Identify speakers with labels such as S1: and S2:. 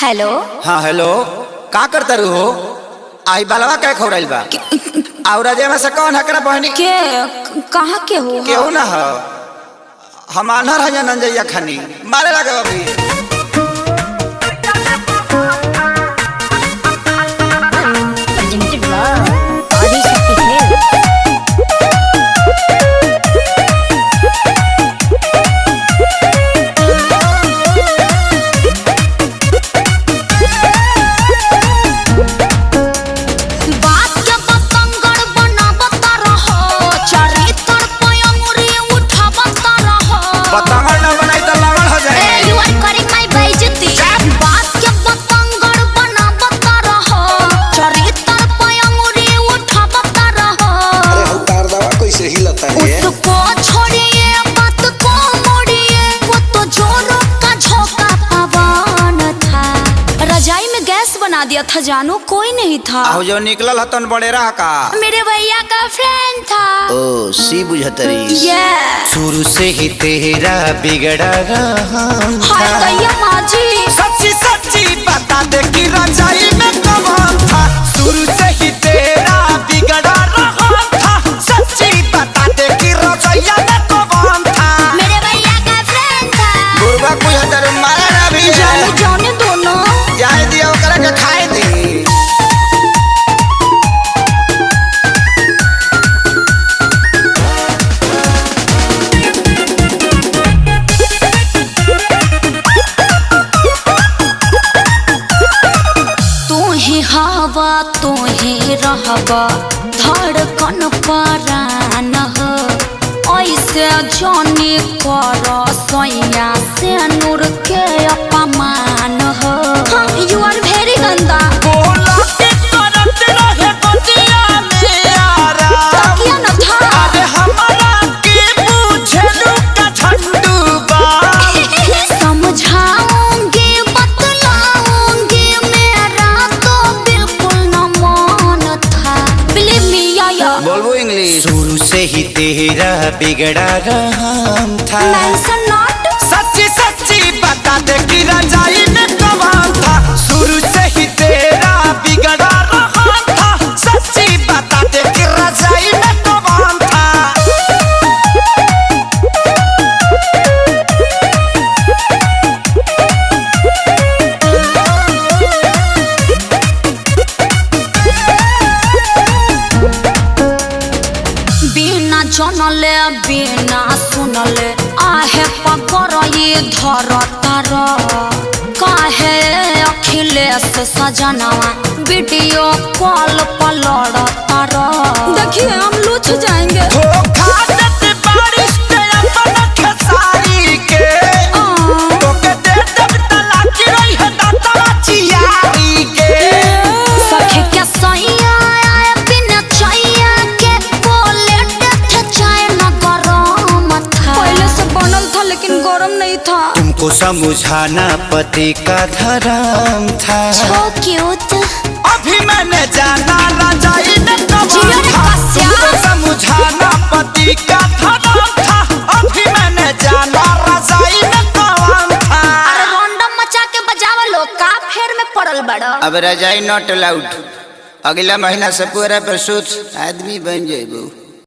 S1: Hello.
S2: हाँ hello, का करता रू हो? आई बालवा क्या खौराइल बा? और अजय में से कौन हकरा बहनी
S1: के कहाँ के हो?
S2: केहू ना हो, हम आनर है नंजैया खानी मारे लगे अभी।
S1: उसको छोड़िए मत को मोड़िए, वो तो जोरों का झोंका पवन था। रजाई में गैस बना दिया था जानू, कोई नहीं था।
S2: जो निकलल हतन बड़े रहा का
S1: मेरे भैया का फ्रेंड था।
S2: ओ सी बुझतरी।
S1: शुरू
S2: से ही तेरा बिगड़ा रहा
S1: माजी।
S2: सच्ची सच्ची बता दे कि रजाई में कौन था। शुरू से ही तेरा बिगड़ा रहा था। सच्ची बता दे कि रजाइया में कौन था।
S1: मेरे भैया का फ्रेंड था।
S2: गुरबा कोई हदर मारा ना भी
S1: जाने जाने दोनों
S2: जाए दिया ओकरा के खाए दी।
S1: हवा तो ही रहबा धड़कन परान हो, ऐसे जाने कर सोया से नूर के अपमान हो। यू आर वेरी गंदा।
S2: शुरू से ही तेरा बिगड़ा रहा था। सच्ची सच्ची बता दे कि रजाई में कौन था। शुरू से ही तेरा बिगड़ा रहा था। सच्ची बता दे कि रजाई में कौन था।
S1: बिना जनले बिना सुनले आहे पकर ये धर तार। काहे अखिलेश सजनवा वीडियो कॉल पर लड़ तार। देखिए हम लूच जाएंगे। गरम नहीं था।
S2: तुमको समझाना पति का धर्म था।
S1: क्यूट।
S2: अभी मैंने जाना रजाई में कौन था। तुमको समझाना पति का धर्म था। अभी मैंने जाना रजाई में कौन था।
S1: अरे रैंडम मचा के बजावा लो का फेर में पड़ल बड़ा।
S2: अब रजाई नॉट अलाउड। अगला महीना से पूरा प्रसूत आदमी बन जाएबो।